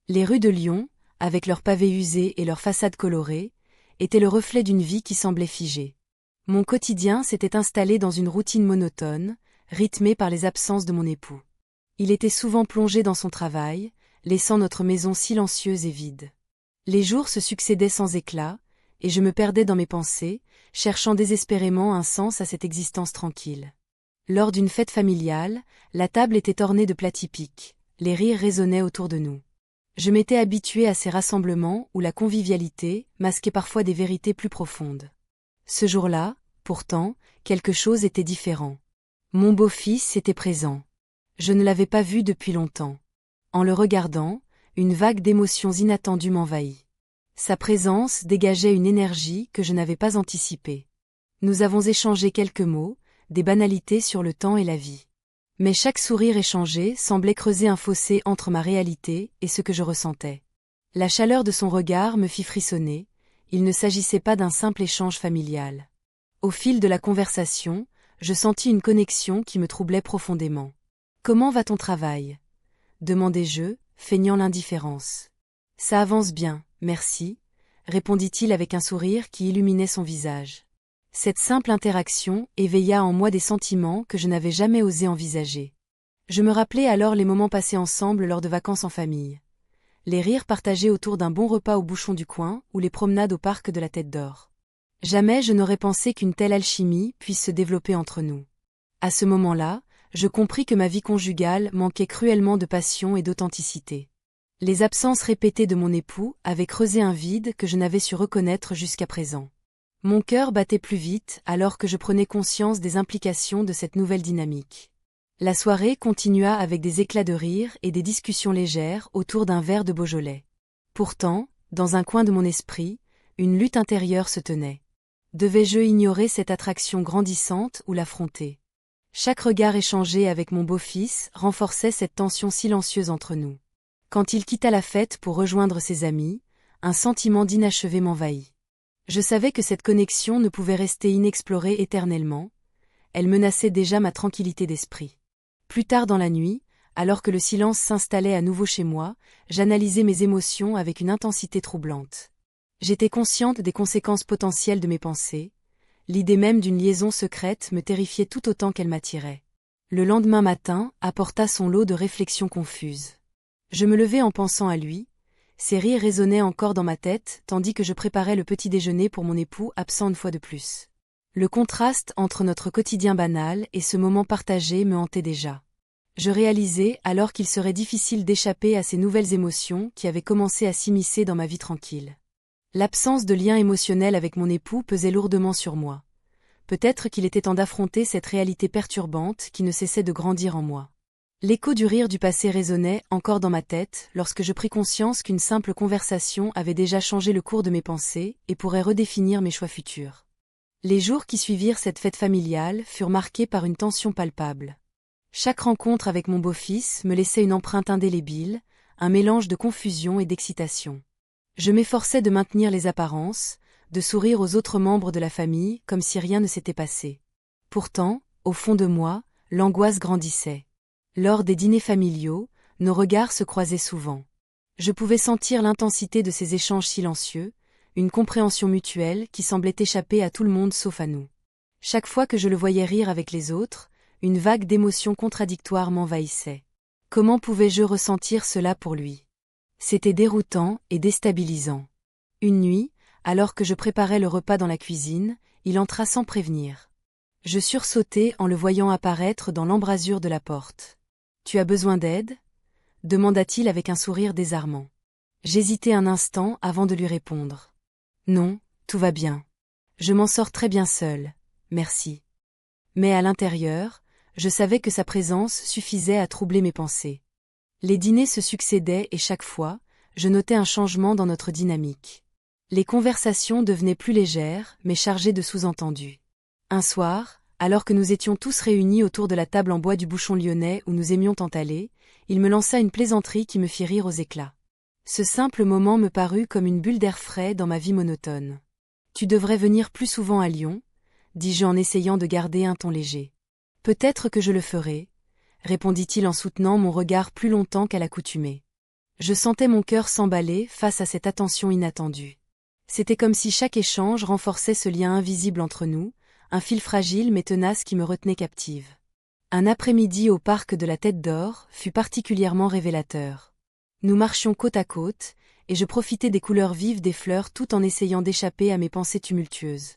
Les rues de Lyon, avec leurs pavés usés et leurs façades colorées, étaient le reflet d'une vie qui semblait figée. Mon quotidien s'était installé dans une routine monotone, rythmée par les absences de mon époux. Il était souvent plongé dans son travail, laissant notre maison silencieuse et vide. Les jours se succédaient sans éclat, et je me perdais dans mes pensées, cherchant désespérément un sens à cette existence tranquille. Lors d'une fête familiale, la table était ornée de plats typiques, les rires résonnaient autour de nous. Je m'étais habituée à ces rassemblements où la convivialité masquait parfois des vérités plus profondes. Ce jour-là, pourtant, quelque chose était différent. Mon beau-fils était présent. Je ne l'avais pas vu depuis longtemps. En le regardant, une vague d'émotions inattendues m'envahit. Sa présence dégageait une énergie que je n'avais pas anticipée. Nous avons échangé quelques mots, des banalités sur le temps et la vie. Mais chaque sourire échangé semblait creuser un fossé entre ma réalité et ce que je ressentais. La chaleur de son regard me fit frissonner, il ne s'agissait pas d'un simple échange familial. Au fil de la conversation, je sentis une connexion qui me troublait profondément. « Comment va ton travail ?» demandai-je, feignant l'indifférence. « Ça avance bien, merci », répondit-il avec un sourire qui illuminait son visage. Cette simple interaction éveilla en moi des sentiments que je n'avais jamais osé envisager. Je me rappelai alors les moments passés ensemble lors de vacances en famille. Les rires partagés autour d'un bon repas au bouchon du coin ou les promenades au parc de la Tête d'Or. Jamais je n'aurais pensé qu'une telle alchimie puisse se développer entre nous. À ce moment-là, je compris que ma vie conjugale manquait cruellement de passion et d'authenticité. Les absences répétées de mon époux avaient creusé un vide que je n'avais su reconnaître jusqu'à présent. Mon cœur battait plus vite alors que je prenais conscience des implications de cette nouvelle dynamique. La soirée continua avec des éclats de rire et des discussions légères autour d'un verre de Beaujolais. Pourtant, dans un coin de mon esprit, une lutte intérieure se tenait. Devais-je ignorer cette attraction grandissante ou l'affronter ? Chaque regard échangé avec mon beau-fils renforçait cette tension silencieuse entre nous. Quand il quitta la fête pour rejoindre ses amis, un sentiment d'inachevé m'envahit. Je savais que cette connexion ne pouvait rester inexplorée éternellement, elle menaçait déjà ma tranquillité d'esprit. Plus tard dans la nuit, alors que le silence s'installait à nouveau chez moi, j'analysais mes émotions avec une intensité troublante. J'étais consciente des conséquences potentielles de mes pensées, l'idée même d'une liaison secrète me terrifiait tout autant qu'elle m'attirait. Le lendemain matin apporta son lot de réflexions confuses. Je me levai en pensant à lui, ses rires résonnaient encore dans ma tête tandis que je préparais le petit déjeuner pour mon époux absent une fois de plus. Le contraste entre notre quotidien banal et ce moment partagé me hantait déjà. Je réalisais alors qu'il serait difficile d'échapper à ces nouvelles émotions qui avaient commencé à s'immiscer dans ma vie tranquille. L'absence de lien émotionnel avec mon époux pesait lourdement sur moi. Peut-être qu'il était temps d'affronter cette réalité perturbante qui ne cessait de grandir en moi. L'écho du rire du passé résonnait encore dans ma tête lorsque je pris conscience qu'une simple conversation avait déjà changé le cours de mes pensées et pourrait redéfinir mes choix futurs. Les jours qui suivirent cette fête familiale furent marqués par une tension palpable. Chaque rencontre avec mon beau-fils me laissait une empreinte indélébile, un mélange de confusion et d'excitation. Je m'efforçais de maintenir les apparences, de sourire aux autres membres de la famille comme si rien ne s'était passé. Pourtant, au fond de moi, l'angoisse grandissait. Lors des dîners familiaux, nos regards se croisaient souvent. Je pouvais sentir l'intensité de ces échanges silencieux, une compréhension mutuelle qui semblait échapper à tout le monde sauf à nous. Chaque fois que je le voyais rire avec les autres, une vague d'émotions contradictoires m'envahissait. Comment pouvais-je ressentir cela pour lui ? C'était déroutant et déstabilisant. Une nuit, alors que je préparais le repas dans la cuisine, il entra sans prévenir. Je sursautai en le voyant apparaître dans l'embrasure de la porte. « Tu as besoin d'aide ?» demanda-t-il avec un sourire désarmant. J'hésitai un instant avant de lui répondre. « Non, tout va bien. Je m'en sors très bien seule, merci. » Mais à l'intérieur, je savais que sa présence suffisait à troubler mes pensées. Les dîners se succédaient et chaque fois, je notais un changement dans notre dynamique. Les conversations devenaient plus légères, mais chargées de sous-entendus. Un soir, alors que nous étions tous réunis autour de la table en bois du bouchon lyonnais où nous aimions tant aller, il me lança une plaisanterie qui me fit rire aux éclats. Ce simple moment me parut comme une bulle d'air frais dans ma vie monotone. « Tu devrais venir plus souvent à Lyon », dis-je en essayant de garder un ton léger. « Peut-être que je le ferai », répondit-il en soutenant mon regard plus longtemps qu'à l'accoutumée. Je sentais mon cœur s'emballer face à cette attention inattendue. C'était comme si chaque échange renforçait ce lien invisible entre nous, un fil fragile mais tenace qui me retenait captive. Un après-midi au parc de la Tête d'Or fut particulièrement révélateur. Nous marchions côte à côte, et je profitais des couleurs vives des fleurs tout en essayant d'échapper à mes pensées tumultueuses.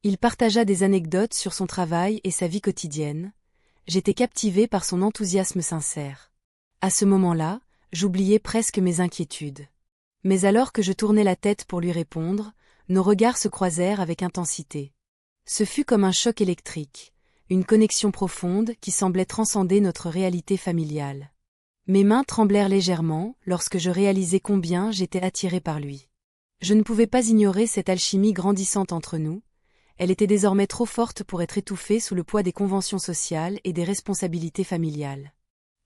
Il partagea des anecdotes sur son travail et sa vie quotidienne. J'étais captivée par son enthousiasme sincère. À ce moment-là, j'oubliais presque mes inquiétudes. Mais alors que je tournais la tête pour lui répondre, nos regards se croisèrent avec intensité. Ce fut comme un choc électrique, une connexion profonde qui semblait transcender notre réalité familiale. Mes mains tremblèrent légèrement lorsque je réalisai combien j'étais attirée par lui. Je ne pouvais pas ignorer cette alchimie grandissante entre nous. Elle était désormais trop forte pour être étouffée sous le poids des conventions sociales et des responsabilités familiales.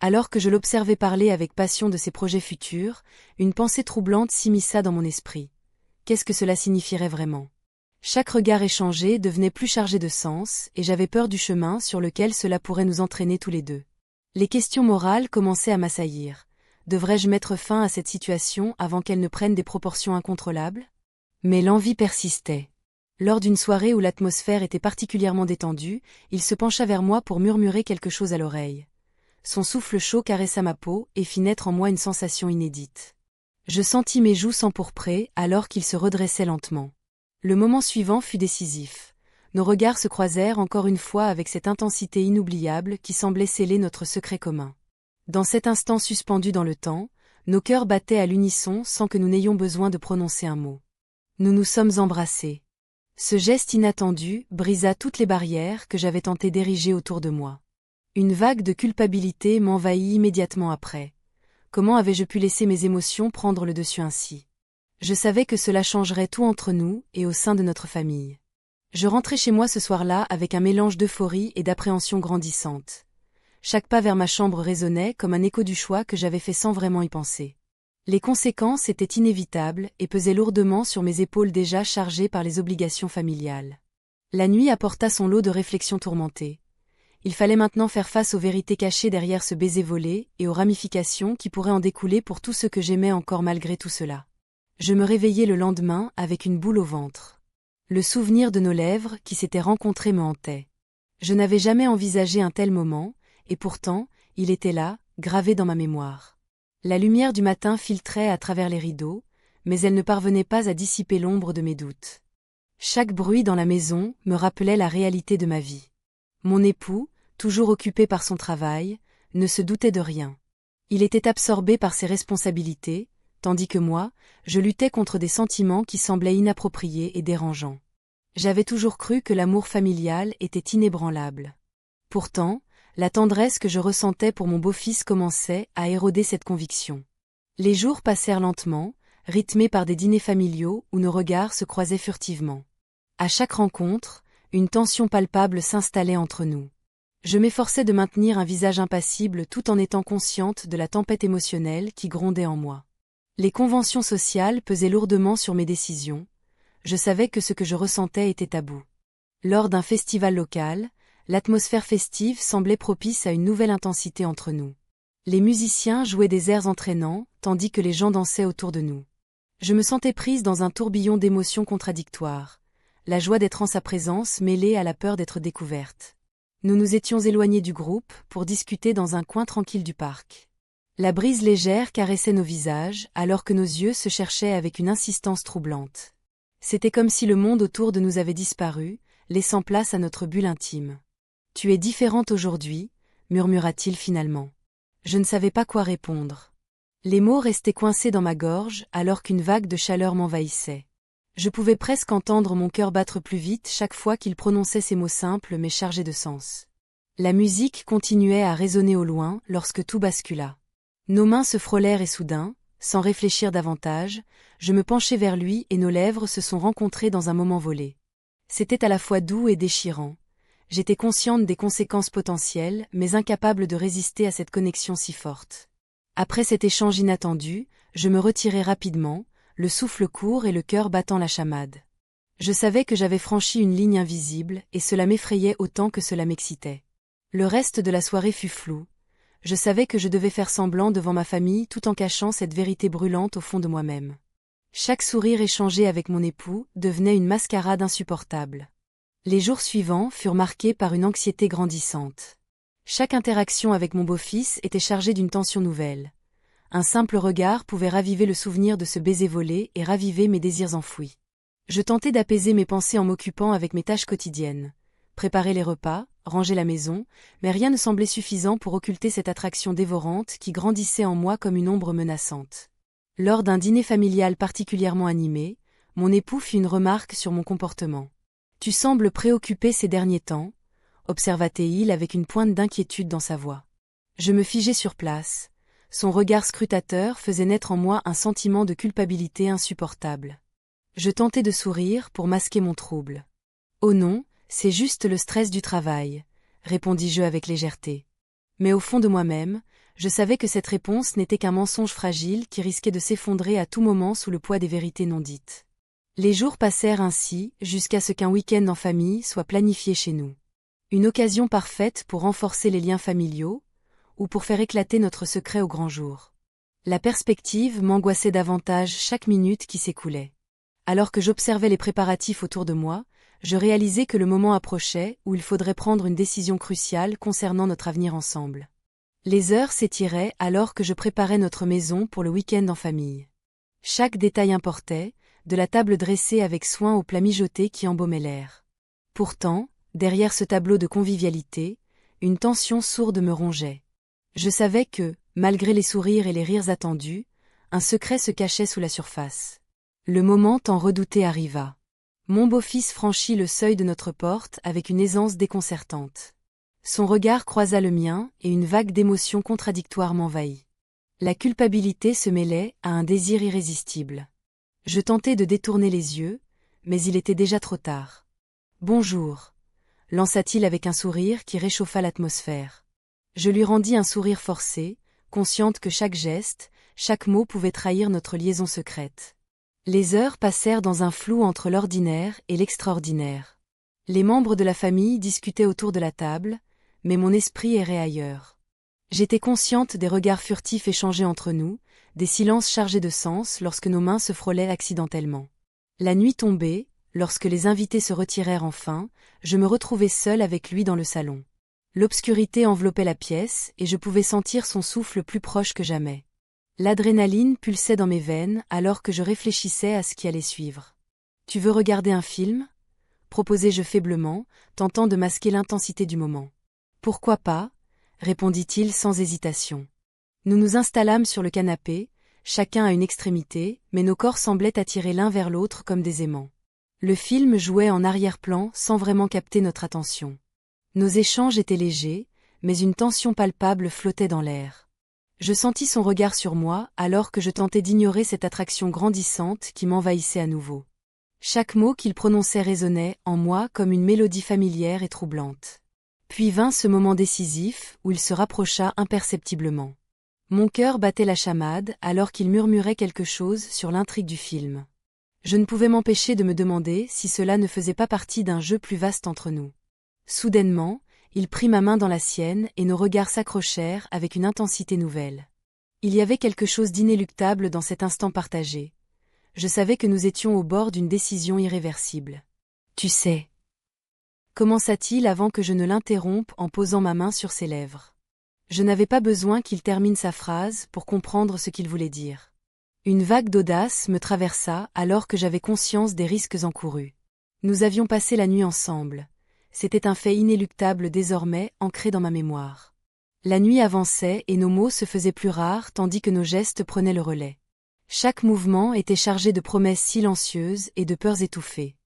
Alors que je l'observais parler avec passion de ses projets futurs, une pensée troublante s'immisça dans mon esprit. Qu'est-ce que cela signifierait vraiment ? Chaque regard échangé devenait plus chargé de sens, et j'avais peur du chemin sur lequel cela pourrait nous entraîner tous les deux. Les questions morales commençaient à m'assaillir. Devrais-je mettre fin à cette situation avant qu'elle ne prenne des proportions incontrôlables ? Mais l'envie persistait. Lors d'une soirée où l'atmosphère était particulièrement détendue, il se pencha vers moi pour murmurer quelque chose à l'oreille. Son souffle chaud caressa ma peau et fit naître en moi une sensation inédite. Je sentis mes joues s'empourprer alors qu'il se redressait lentement. Le moment suivant fut décisif. Nos regards se croisèrent encore une fois avec cette intensité inoubliable qui semblait sceller notre secret commun. Dans cet instant suspendu dans le temps, nos cœurs battaient à l'unisson sans que nous n'ayons besoin de prononcer un mot. Nous nous sommes embrassés. Ce geste inattendu brisa toutes les barrières que j'avais tenté d'ériger autour de moi. Une vague de culpabilité m'envahit immédiatement après. Comment avais-je pu laisser mes émotions prendre le dessus ainsi ? Je savais que cela changerait tout entre nous et au sein de notre famille. Je rentrais chez moi ce soir-là avec un mélange d'euphorie et d'appréhension grandissante. Chaque pas vers ma chambre résonnait comme un écho du choix que j'avais fait sans vraiment y penser. Les conséquences étaient inévitables et pesaient lourdement sur mes épaules déjà chargées par les obligations familiales. La nuit apporta son lot de réflexions tourmentées. Il fallait maintenant faire face aux vérités cachées derrière ce baiser volé et aux ramifications qui pourraient en découler pour tout ce que j'aimais encore malgré tout cela. Je me réveillai le lendemain avec une boule au ventre. Le souvenir de nos lèvres qui s'étaient rencontrées me hantait. Je n'avais jamais envisagé un tel moment, et pourtant, il était là, gravé dans ma mémoire. La lumière du matin filtrait à travers les rideaux, mais elle ne parvenait pas à dissiper l'ombre de mes doutes. Chaque bruit dans la maison me rappelait la réalité de ma vie. Mon époux, toujours occupé par son travail, ne se doutait de rien. Il était absorbé par ses responsabilités, tandis que moi, je luttais contre des sentiments qui semblaient inappropriés et dérangeants. J'avais toujours cru que l'amour familial était inébranlable. Pourtant, la tendresse que je ressentais pour mon beau-fils commençait à éroder cette conviction. Les jours passèrent lentement, rythmés par des dîners familiaux où nos regards se croisaient furtivement. À chaque rencontre, une tension palpable s'installait entre nous. Je m'efforçais de maintenir un visage impassible tout en étant consciente de la tempête émotionnelle qui grondait en moi. Les conventions sociales pesaient lourdement sur mes décisions. Je savais que ce que je ressentais était tabou. Lors d'un festival local, l'atmosphère festive semblait propice à une nouvelle intensité entre nous. Les musiciens jouaient des airs entraînants, tandis que les gens dansaient autour de nous. Je me sentais prise dans un tourbillon d'émotions contradictoires, la joie d'être en sa présence mêlée à la peur d'être découverte. Nous nous étions éloignés du groupe pour discuter dans un coin tranquille du parc. La brise légère caressait nos visages alors que nos yeux se cherchaient avec une insistance troublante. C'était comme si le monde autour de nous avait disparu, laissant place à notre bulle intime. « Tu es différente aujourd'hui », murmura-t-il finalement. Je ne savais pas quoi répondre. Les mots restaient coincés dans ma gorge alors qu'une vague de chaleur m'envahissait. Je pouvais presque entendre mon cœur battre plus vite chaque fois qu'il prononçait ces mots simples mais chargés de sens. La musique continuait à résonner au loin lorsque tout bascula. Nos mains se frôlèrent et soudain, sans réfléchir davantage, je me penchai vers lui et nos lèvres se sont rencontrées dans un moment volé. C'était à la fois doux et déchirant. J'étais consciente des conséquences potentielles, mais incapable de résister à cette connexion si forte. Après cet échange inattendu, je me retirai rapidement, le souffle court et le cœur battant la chamade. Je savais que j'avais franchi une ligne invisible, et cela m'effrayait autant que cela m'excitait. Le reste de la soirée fut flou. Je savais que je devais faire semblant devant ma famille tout en cachant cette vérité brûlante au fond de moi-même. Chaque sourire échangé avec mon époux devenait une mascarade insupportable. Les jours suivants furent marqués par une anxiété grandissante. Chaque interaction avec mon beau-fils était chargée d'une tension nouvelle. Un simple regard pouvait raviver le souvenir de ce baiser volé et raviver mes désirs enfouis. Je tentais d'apaiser mes pensées en m'occupant avec mes tâches quotidiennes. Préparer les repas, ranger la maison, mais rien ne semblait suffisant pour occulter cette attraction dévorante qui grandissait en moi comme une ombre menaçante. Lors d'un dîner familial particulièrement animé, mon époux fit une remarque sur mon comportement. « Tu sembles préoccupé ces derniers temps », observa-t-il avec une pointe d'inquiétude dans sa voix. Je me figeai sur place. Son regard scrutateur faisait naître en moi un sentiment de culpabilité insupportable. Je tentai de sourire pour masquer mon trouble. « Oh non, c'est juste le stress du travail », répondis-je avec légèreté. Mais au fond de moi-même, je savais que cette réponse n'était qu'un mensonge fragile qui risquait de s'effondrer à tout moment sous le poids des vérités non dites. Les jours passèrent ainsi jusqu'à ce qu'un week-end en famille soit planifié chez nous. Une occasion parfaite pour renforcer les liens familiaux, ou pour faire éclater notre secret au grand jour. La perspective m'angoissait davantage chaque minute qui s'écoulait. Alors que j'observais les préparatifs autour de moi, je réalisais que le moment approchait où il faudrait prendre une décision cruciale concernant notre avenir ensemble. Les heures s'étiraient alors que je préparais notre maison pour le week-end en famille. Chaque détail importait, de la table dressée avec soin aux plats mijotés qui embaumaient l'air. Pourtant, derrière ce tableau de convivialité, une tension sourde me rongeait. Je savais que, malgré les sourires et les rires attendus, un secret se cachait sous la surface. Le moment tant redouté arriva. Mon beau-fils franchit le seuil de notre porte avec une aisance déconcertante. Son regard croisa le mien et une vague d'émotions contradictoires m'envahit. La culpabilité se mêlait à un désir irrésistible. Je tentai de détourner les yeux, mais il était déjà trop tard. « Bonjour », lança-t-il avec un sourire qui réchauffa l'atmosphère. Je lui rendis un sourire forcé, consciente que chaque geste, chaque mot pouvait trahir notre liaison secrète. Les heures passèrent dans un flou entre l'ordinaire et l'extraordinaire. Les membres de la famille discutaient autour de la table, mais mon esprit errait ailleurs. J'étais consciente des regards furtifs échangés entre nous, des silences chargés de sens lorsque nos mains se frôlaient accidentellement. La nuit tombée, lorsque les invités se retirèrent enfin, je me retrouvai seule avec lui dans le salon. L'obscurité enveloppait la pièce et je pouvais sentir son souffle plus proche que jamais. L'adrénaline pulsait dans mes veines alors que je réfléchissais à ce qui allait suivre. « Tu veux regarder un film ?» proposai-je faiblement, tentant de masquer l'intensité du moment. « Pourquoi pas ?» répondit-il sans hésitation. Nous nous installâmes sur le canapé, chacun à une extrémité, mais nos corps semblaient attirer l'un vers l'autre comme des aimants. Le film jouait en arrière-plan sans vraiment capter notre attention. Nos échanges étaient légers, mais une tension palpable flottait dans l'air. Je sentis son regard sur moi alors que je tentais d'ignorer cette attraction grandissante qui m'envahissait à nouveau. Chaque mot qu'il prononçait résonnait en moi comme une mélodie familière et troublante. Puis vint ce moment décisif où il se rapprocha imperceptiblement. Mon cœur battait la chamade alors qu'il murmurait quelque chose sur l'intrigue du film. Je ne pouvais m'empêcher de me demander si cela ne faisait pas partie d'un jeu plus vaste entre nous. Soudainement, il prit ma main dans la sienne et nos regards s'accrochèrent avec une intensité nouvelle. Il y avait quelque chose d'inéluctable dans cet instant partagé. Je savais que nous étions au bord d'une décision irréversible. « Tu sais » commença-t-il avant que je ne l'interrompe en posant ma main sur ses lèvres. Je n'avais pas besoin qu'il termine sa phrase pour comprendre ce qu'il voulait dire. Une vague d'audace me traversa alors que j'avais conscience des risques encourus. Nous avions passé la nuit ensemble. C'était un fait inéluctable désormais ancré dans ma mémoire. La nuit avançait et nos mots se faisaient plus rares tandis que nos gestes prenaient le relais. Chaque mouvement était chargé de promesses silencieuses et de peurs étouffées.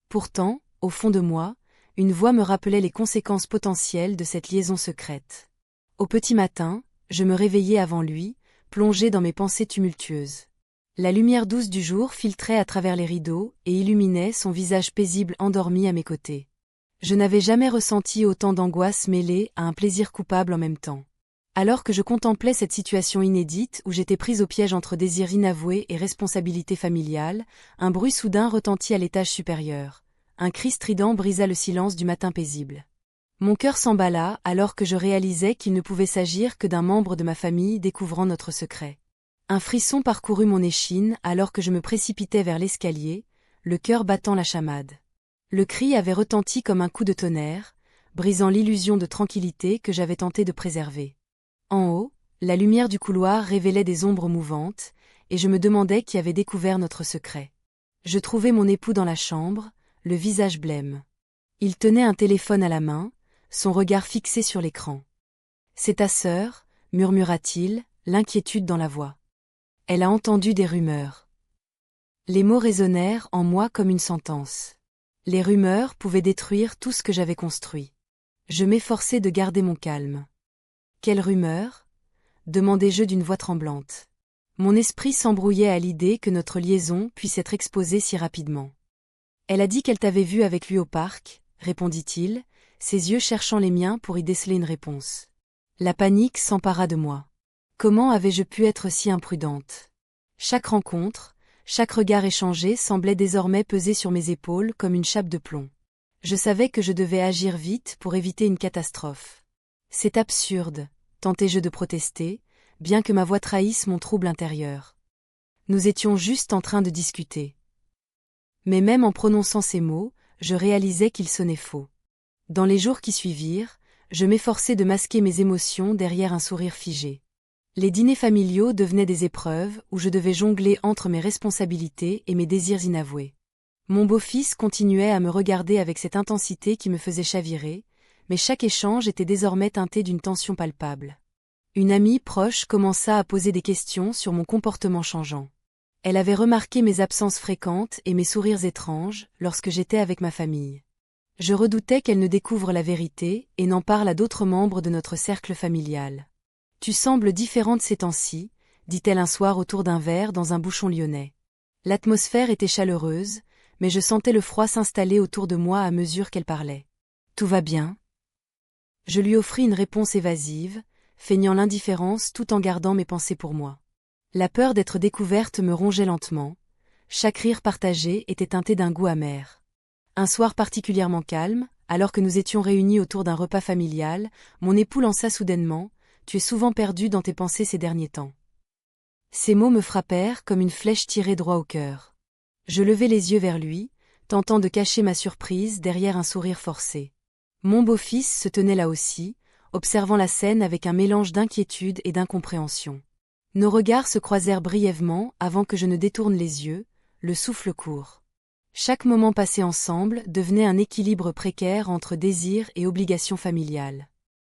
Pourtant, au fond de moi, une voix me rappelait les conséquences potentielles de cette liaison secrète. Au petit matin, je me réveillai avant lui, plongé dans mes pensées tumultueuses. La lumière douce du jour filtrait à travers les rideaux et illuminait son visage paisible endormi à mes côtés. Je n'avais jamais ressenti autant d'angoisse mêlée à un plaisir coupable en même temps. Alors que je contemplais cette situation inédite où j'étais prise au piège entre désir inavoué et responsabilité familiale, un bruit soudain retentit à l'étage supérieur. Un cri strident brisa le silence du matin paisible. Mon cœur s'emballa alors que je réalisais qu'il ne pouvait s'agir que d'un membre de ma famille découvrant notre secret. Un frisson parcourut mon échine alors que je me précipitais vers l'escalier, le cœur battant la chamade. Le cri avait retenti comme un coup de tonnerre, brisant l'illusion de tranquillité que j'avais tenté de préserver. En haut, la lumière du couloir révélait des ombres mouvantes, et je me demandais qui avait découvert notre secret. Je trouvai mon époux dans la chambre, le visage blême. Il tenait un téléphone à la main, son regard fixé sur l'écran. « C'est ta sœur » murmura-t-il, l'inquiétude dans la voix. Elle a entendu des rumeurs. Les mots résonnèrent en moi comme une sentence. Les rumeurs pouvaient détruire tout ce que j'avais construit. Je m'efforçai de garder mon calme. « Quelle rumeur ?» demandai-je d'une voix tremblante. Mon esprit s'embrouillait à l'idée que notre liaison puisse être exposée si rapidement. « Elle a dit qu'elle t'avait vu avec lui au parc », répondit-il, ses yeux cherchant les miens pour y déceler une réponse. La panique s'empara de moi. Comment avais-je pu être si imprudente? Chaque rencontre, chaque regard échangé semblait désormais peser sur mes épaules comme une chape de plomb. Je savais que je devais agir vite pour éviter une catastrophe. C'est absurde, tentai-je de protester, bien que ma voix trahisse mon trouble intérieur. Nous étions juste en train de discuter. Mais même en prononçant ces mots, je réalisais qu'ils sonnaient faux. Dans les jours qui suivirent, je m'efforçai de masquer mes émotions derrière un sourire figé. Les dîners familiaux devenaient des épreuves où je devais jongler entre mes responsabilités et mes désirs inavoués. Mon beau-fils continuait à me regarder avec cette intensité qui me faisait chavirer, mais chaque échange était désormais teinté d'une tension palpable. Une amie proche commença à poser des questions sur mon comportement changeant. Elle avait remarqué mes absences fréquentes et mes sourires étranges lorsque j'étais avec ma famille. Je redoutais qu'elle ne découvre la vérité et n'en parle à d'autres membres de notre cercle familial. « Tu sembles différente ces temps-ci », dit-elle un soir autour d'un verre dans un bouchon lyonnais. L'atmosphère était chaleureuse, mais je sentais le froid s'installer autour de moi à mesure qu'elle parlait. « Tout va bien ?» Je lui offris une réponse évasive, feignant l'indifférence tout en gardant mes pensées pour moi. La peur d'être découverte me rongeait lentement, chaque rire partagé était teinté d'un goût amer. Un soir particulièrement calme, alors que nous étions réunis autour d'un repas familial, mon époux lança soudainement « Tu es souvent perdu dans tes pensées ces derniers temps. » Ces mots me frappèrent comme une flèche tirée droit au cœur. Je levai les yeux vers lui, tentant de cacher ma surprise derrière un sourire forcé. Mon beau-fils se tenait là aussi, observant la scène avec un mélange d'inquiétude et d'incompréhension. Nos regards se croisèrent brièvement avant que je ne détourne les yeux, le souffle court. Chaque moment passé ensemble devenait un équilibre précaire entre désir et obligation familiale.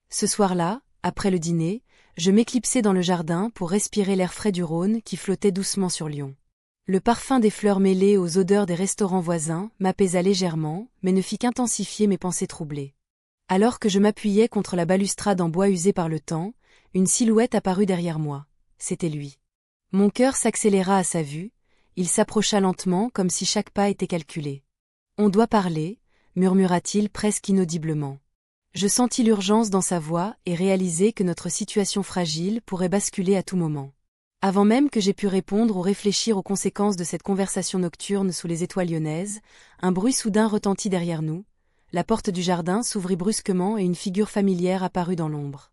Ce soir-là, après le dîner, je m'éclipsai dans le jardin pour respirer l'air frais du Rhône qui flottait doucement sur Lyon. Le parfum des fleurs mêlé aux odeurs des restaurants voisins m'apaisa légèrement, mais ne fit qu'intensifier mes pensées troublées. Alors que je m'appuyais contre la balustrade en bois usé par le temps, une silhouette apparut derrière moi. C'était lui. Mon cœur s'accéléra à sa vue, il s'approcha lentement comme si chaque pas était calculé. « On doit parler », murmura-t-il presque inaudiblement. Je sentis l'urgence dans sa voix et réalisai que notre situation fragile pourrait basculer à tout moment. Avant même que j'aie pu répondre ou réfléchir aux conséquences de cette conversation nocturne sous les étoiles lyonnaises, un bruit soudain retentit derrière nous, la porte du jardin s'ouvrit brusquement et une figure familière apparut dans l'ombre.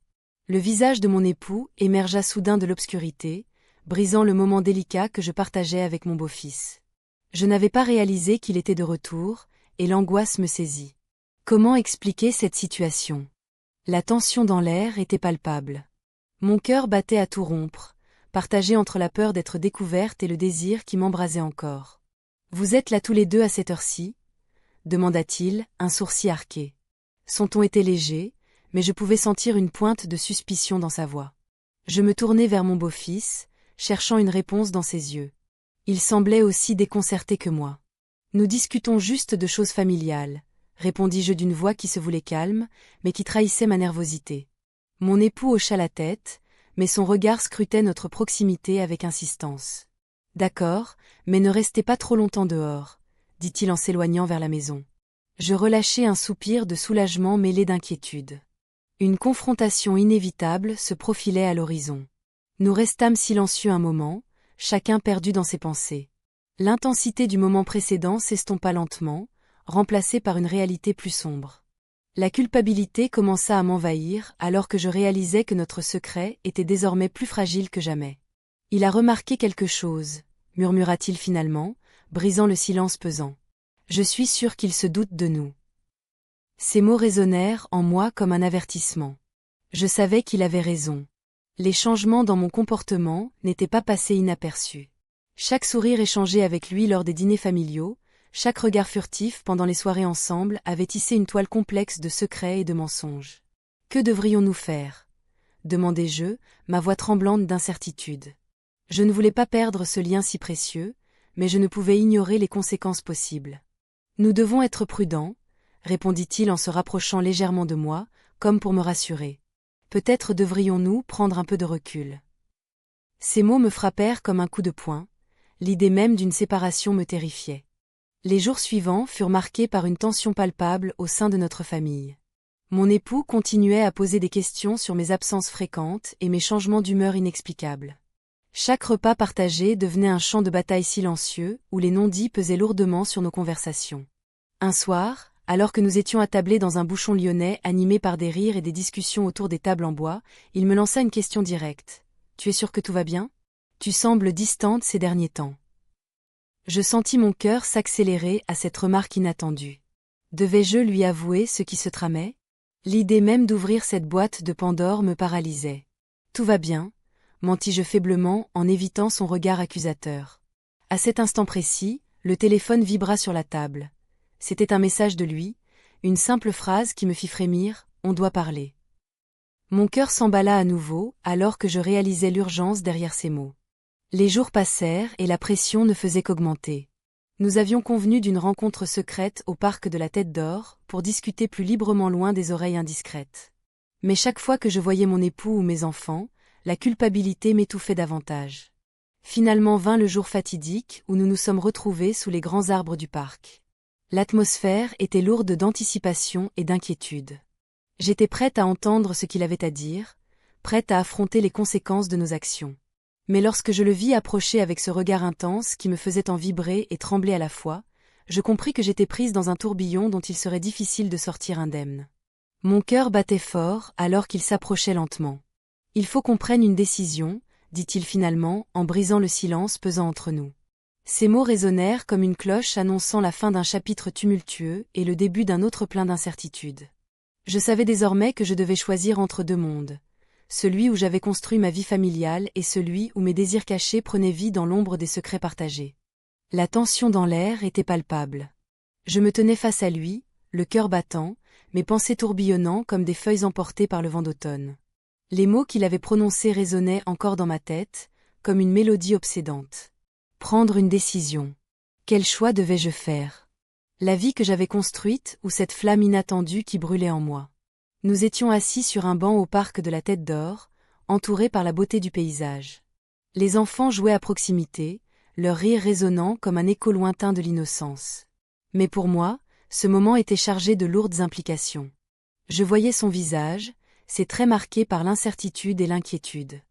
Le visage de mon époux émergea soudain de l'obscurité, brisant le moment délicat que je partageais avec mon beau-fils. Je n'avais pas réalisé qu'il était de retour, et l'angoisse me saisit. Comment expliquer cette situation? La tension dans l'air était palpable. Mon cœur battait à tout rompre, partagé entre la peur d'être découverte et le désir qui m'embrasait encore. « Vous êtes là tous les deux à cette heure-ci » demanda-t-il, un sourcil arqué. Son ton était léger, mais je pouvais sentir une pointe de suspicion dans sa voix. Je me tournai vers mon beau-fils, cherchant une réponse dans ses yeux. Il semblait aussi déconcerté que moi. « Nous discutons juste de choses familiales », répondis-je d'une voix qui se voulait calme, mais qui trahissait ma nervosité. Mon époux hocha la tête, mais son regard scrutait notre proximité avec insistance. « D'accord, mais ne restez pas trop longtemps dehors », dit-il en s'éloignant vers la maison. Je relâchai un soupir de soulagement mêlé d'inquiétude. Une confrontation inévitable se profilait à l'horizon. Nous restâmes silencieux un moment, chacun perdu dans ses pensées. L'intensité du moment précédent s'estompa lentement, remplacée par une réalité plus sombre. La culpabilité commença à m'envahir alors que je réalisais que notre secret était désormais plus fragile que jamais. Il a remarqué quelque chose, murmura-t-il finalement, brisant le silence pesant. Je suis sûr qu'il se doute de nous. Ces mots résonnèrent en moi comme un avertissement. Je savais qu'il avait raison. Les changements dans mon comportement n'étaient pas passés inaperçus. Chaque sourire échangé avec lui lors des dîners familiaux, chaque regard furtif pendant les soirées ensemble avait tissé une toile complexe de secrets et de mensonges. Que devrions-nous faire ? Demandai-je, ma voix tremblante d'incertitude. Je ne voulais pas perdre ce lien si précieux, mais je ne pouvais ignorer les conséquences possibles. Nous devons être prudents, répondit-il en se rapprochant légèrement de moi, comme pour me rassurer. Peut-être devrions-nous prendre un peu de recul. Ces mots me frappèrent comme un coup de poing, l'idée même d'une séparation me terrifiait. Les jours suivants furent marqués par une tension palpable au sein de notre famille. Mon époux continuait à poser des questions sur mes absences fréquentes et mes changements d'humeur inexplicables. Chaque repas partagé devenait un champ de bataille silencieux où les non-dits pesaient lourdement sur nos conversations. Un soir, alors que nous étions attablés dans un bouchon lyonnais animé par des rires et des discussions autour des tables en bois, il me lança une question directe. « Tu es sûre que tout va bien ? Tu sembles distante ces derniers temps. » Je sentis mon cœur s'accélérer à cette remarque inattendue. Devais-je lui avouer ce qui se tramait ? L'idée même d'ouvrir cette boîte de Pandore me paralysait. « Tout va bien », mentis-je faiblement en évitant son regard accusateur. À cet instant précis, le téléphone vibra sur la table. C'était un message de lui, une simple phrase qui me fit frémir, « On doit parler ». Mon cœur s'emballa à nouveau alors que je réalisais l'urgence derrière ces mots. Les jours passèrent et la pression ne faisait qu'augmenter. Nous avions convenu d'une rencontre secrète au parc de la Tête d'Or pour discuter plus librement loin des oreilles indiscrètes. Mais chaque fois que je voyais mon époux ou mes enfants, la culpabilité m'étouffait davantage. Finalement vint le jour fatidique où nous nous sommes retrouvés sous les grands arbres du parc. L'atmosphère était lourde d'anticipation et d'inquiétude. J'étais prête à entendre ce qu'il avait à dire, prête à affronter les conséquences de nos actions. Mais lorsque je le vis approcher avec ce regard intense qui me faisait en vibrer et trembler à la fois, je compris que j'étais prise dans un tourbillon dont il serait difficile de sortir indemne. Mon cœur battait fort alors qu'il s'approchait lentement. « Il faut qu'on prenne une décision », dit-il finalement, en brisant le silence pesant entre nous. Ces mots résonnèrent comme une cloche annonçant la fin d'un chapitre tumultueux et le début d'un autre plein d'incertitudes. Je savais désormais que je devais choisir entre deux mondes. Celui où j'avais construit ma vie familiale et celui où mes désirs cachés prenaient vie dans l'ombre des secrets partagés. La tension dans l'air était palpable. Je me tenais face à lui, le cœur battant, mes pensées tourbillonnant comme des feuilles emportées par le vent d'automne. Les mots qu'il avait prononcés résonnaient encore dans ma tête, comme une mélodie obsédante. Prendre une décision. Quel choix devais-je faire ? La vie que j'avais construite ou cette flamme inattendue qui brûlait en moi ? Nous étions assis sur un banc au parc de la Tête d'Or, entourés par la beauté du paysage. Les enfants jouaient à proximité, leur rire résonnant comme un écho lointain de l'innocence. Mais pour moi, ce moment était chargé de lourdes implications. Je voyais son visage, ses traits marqués par l'incertitude et l'inquiétude.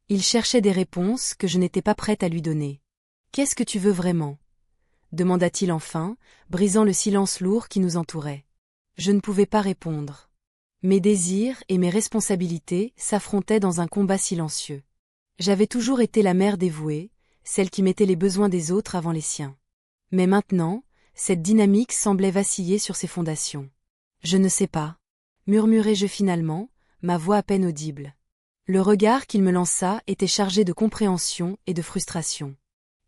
Il cherchait des réponses que je n'étais pas prête à lui donner. « Qu'est-ce que tu veux vraiment ?» demanda-t-il enfin, brisant le silence lourd qui nous entourait. Je ne pouvais pas répondre. Mes désirs et mes responsabilités s'affrontaient dans un combat silencieux. J'avais toujours été la mère dévouée, celle qui mettait les besoins des autres avant les siens. Mais maintenant, cette dynamique semblait vaciller sur ses fondations. « Je ne sais pas », murmurai-je finalement, ma voix à peine audible. Le regard qu'il me lança était chargé de compréhension et de frustration.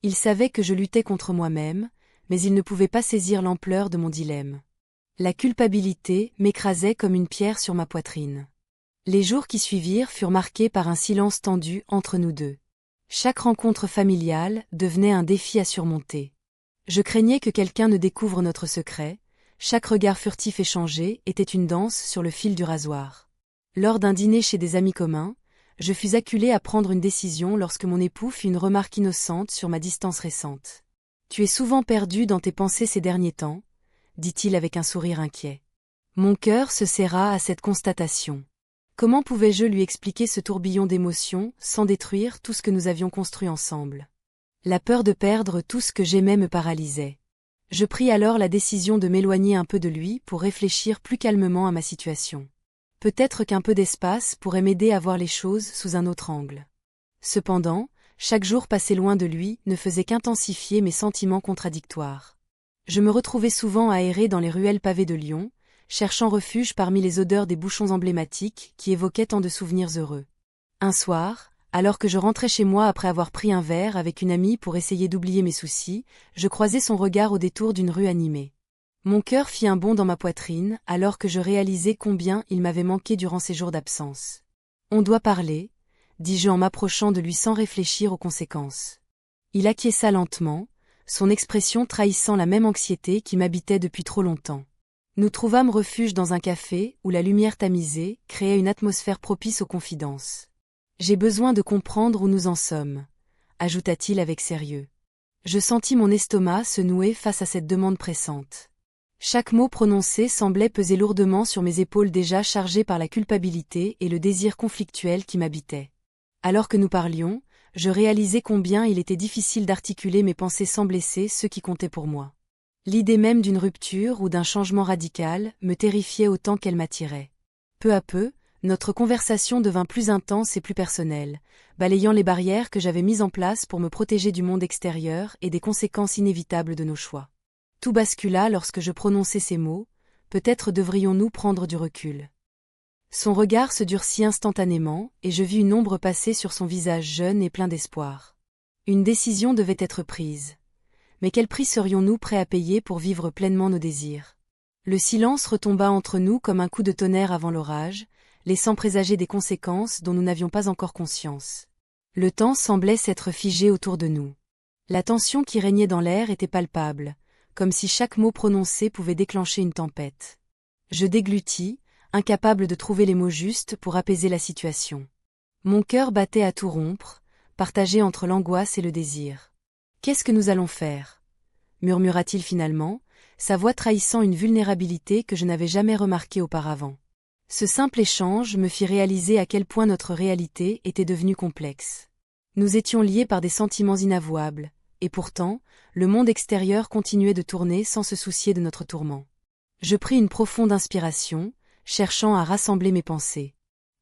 Il savait que je luttais contre moi-même, mais il ne pouvait pas saisir l'ampleur de mon dilemme. La culpabilité m'écrasait comme une pierre sur ma poitrine. Les jours qui suivirent furent marqués par un silence tendu entre nous deux. Chaque rencontre familiale devenait un défi à surmonter. Je craignais que quelqu'un ne découvre notre secret, chaque regard furtif échangé était une danse sur le fil du rasoir. Lors d'un dîner chez des amis communs, je fus acculée à prendre une décision lorsque mon époux fit une remarque innocente sur ma distance récente. « Tu es souvent perdue dans tes pensées ces derniers temps », dit-il avec un sourire inquiet. Mon cœur se serra à cette constatation. Comment pouvais-je lui expliquer ce tourbillon d'émotions sans détruire tout ce que nous avions construit ensemble ? La peur de perdre tout ce que j'aimais me paralysait. Je pris alors la décision de m'éloigner un peu de lui pour réfléchir plus calmement à ma situation. Peut-être qu'un peu d'espace pourrait m'aider à voir les choses sous un autre angle. Cependant, chaque jour passé loin de lui ne faisait qu'intensifier mes sentiments contradictoires. Je me retrouvais souvent à errer dans les ruelles pavées de Lyon, cherchant refuge parmi les odeurs des bouchons emblématiques qui évoquaient tant de souvenirs heureux. Un soir, alors que je rentrais chez moi après avoir pris un verre avec une amie pour essayer d'oublier mes soucis, je croisai son regard au détour d'une rue animée. Mon cœur fit un bond dans ma poitrine alors que je réalisai combien il m'avait manqué durant ces jours d'absence. « On doit parler », dis-je en m'approchant de lui sans réfléchir aux conséquences. Il acquiesça lentement, son expression trahissant la même anxiété qui m'habitait depuis trop longtemps. Nous trouvâmes refuge dans un café où la lumière tamisée créait une atmosphère propice aux confidences. « J'ai besoin de comprendre où nous en sommes », ajouta-t-il avec sérieux. Je sentis mon estomac se nouer face à cette demande pressante. Chaque mot prononcé semblait peser lourdement sur mes épaules déjà chargées par la culpabilité et le désir conflictuel qui m'habitait. Alors que nous parlions, je réalisais combien il était difficile d'articuler mes pensées sans blesser ceux qui comptaient pour moi. L'idée même d'une rupture ou d'un changement radical me terrifiait autant qu'elle m'attirait. Peu à peu, notre conversation devint plus intense et plus personnelle, balayant les barrières que j'avais mises en place pour me protéger du monde extérieur et des conséquences inévitables de nos choix. Tout bascula lorsque je prononçai ces mots, « Peut-être devrions-nous prendre du recul ». Son regard se durcit instantanément, et je vis une ombre passer sur son visage jeune et plein d'espoir. Une décision devait être prise. Mais quel prix serions-nous prêts à payer pour vivre pleinement nos désirs? Le silence retomba entre nous comme un coup de tonnerre avant l'orage, laissant présager des conséquences dont nous n'avions pas encore conscience. Le temps semblait s'être figé autour de nous. La tension qui régnait dans l'air était palpable, comme si chaque mot prononcé pouvait déclencher une tempête. Je déglutis, incapable de trouver les mots justes pour apaiser la situation. Mon cœur battait à tout rompre, partagé entre l'angoisse et le désir. « Qu'est-ce que nous allons faire ?» murmura-t-il finalement, sa voix trahissant une vulnérabilité que je n'avais jamais remarquée auparavant. Ce simple échange me fit réaliser à quel point notre réalité était devenue complexe. Nous étions liés par des sentiments inavouables, et pourtant, le monde extérieur continuait de tourner sans se soucier de notre tourment. Je pris une profonde inspiration, cherchant à rassembler mes pensées.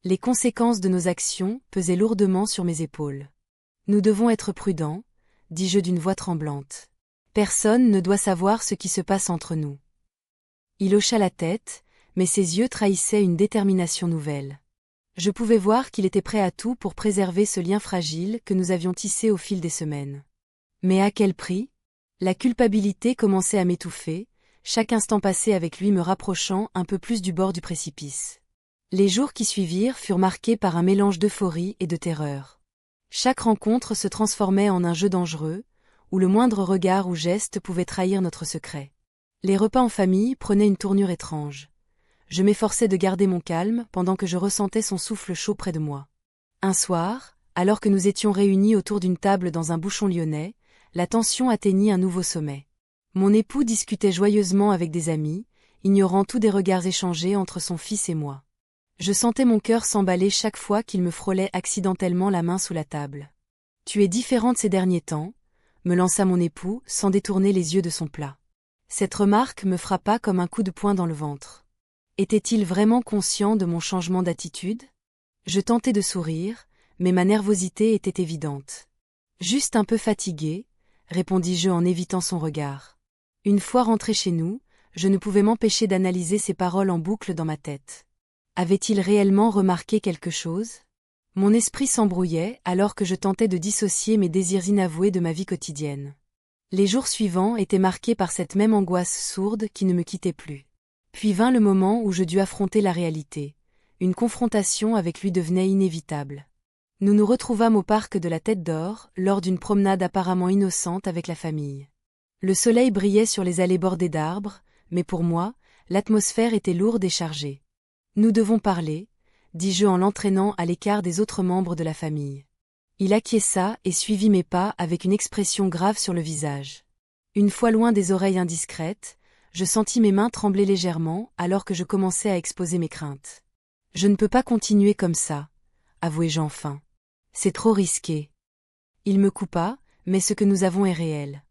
Les conséquences de nos actions pesaient lourdement sur mes épaules. « Nous devons être prudents », dis-je d'une voix tremblante. « Personne ne doit savoir ce qui se passe entre nous. » Il hocha la tête, mais ses yeux trahissaient une détermination nouvelle. Je pouvais voir qu'il était prêt à tout pour préserver ce lien fragile que nous avions tissé au fil des semaines. Mais à quel prix? La culpabilité commençait à m'étouffer, chaque instant passé avec lui me rapprochant un peu plus du bord du précipice. Les jours qui suivirent furent marqués par un mélange d'euphorie et de terreur. Chaque rencontre se transformait en un jeu dangereux, où le moindre regard ou geste pouvait trahir notre secret. Les repas en famille prenaient une tournure étrange. Je m'efforçais de garder mon calme pendant que je ressentais son souffle chaud près de moi. Un soir, alors que nous étions réunis autour d'une table dans un bouchon lyonnais, la tension atteignit un nouveau sommet. Mon époux discutait joyeusement avec des amis, ignorant tous des regards échangés entre son fils et moi. Je sentais mon cœur s'emballer chaque fois qu'il me frôlait accidentellement la main sous la table. « Tu es différente ces derniers temps », me lança mon époux sans détourner les yeux de son plat. Cette remarque me frappa comme un coup de poing dans le ventre. Était-il vraiment conscient de mon changement d'attitude? Je tentai de sourire, mais ma nervosité était évidente. « Juste un peu fatigué », répondis-je en évitant son regard. Une fois rentré chez nous, je ne pouvais m'empêcher d'analyser ses paroles en boucle dans ma tête. Avait-il réellement remarqué quelque chose? Mon esprit s'embrouillait alors que je tentais de dissocier mes désirs inavoués de ma vie quotidienne. Les jours suivants étaient marqués par cette même angoisse sourde qui ne me quittait plus. Puis vint le moment où je dus affronter la réalité. Une confrontation avec lui devenait inévitable. Nous nous retrouvâmes au parc de la Tête d'Or, lors d'une promenade apparemment innocente avec la famille. Le soleil brillait sur les allées bordées d'arbres, mais pour moi, l'atmosphère était lourde et chargée. « Nous devons parler », dis-je en l'entraînant à l'écart des autres membres de la famille. Il acquiesça et suivit mes pas avec une expression grave sur le visage. Une fois loin des oreilles indiscrètes, je sentis mes mains trembler légèrement alors que je commençais à exposer mes craintes. « Je ne peux pas continuer comme ça », avouai-je enfin. « C'est trop risqué. » Il me coupa, mais ce que nous avons est réel.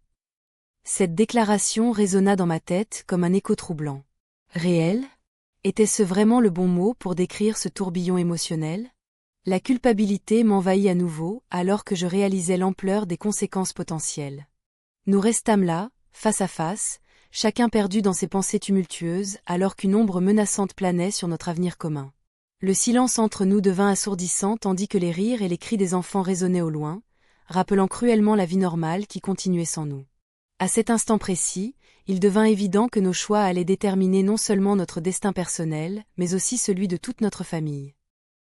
Cette déclaration résonna dans ma tête comme un écho troublant. Réel? Était-ce vraiment le bon mot pour décrire ce tourbillon émotionnel? La culpabilité m'envahit à nouveau alors que je réalisais l'ampleur des conséquences potentielles. Nous restâmes là, face à face, chacun perdu dans ses pensées tumultueuses alors qu'une ombre menaçante planait sur notre avenir commun. Le silence entre nous devint assourdissant tandis que les rires et les cris des enfants résonnaient au loin, rappelant cruellement la vie normale qui continuait sans nous. À cet instant précis, il devint évident que nos choix allaient déterminer non seulement notre destin personnel, mais aussi celui de toute notre famille.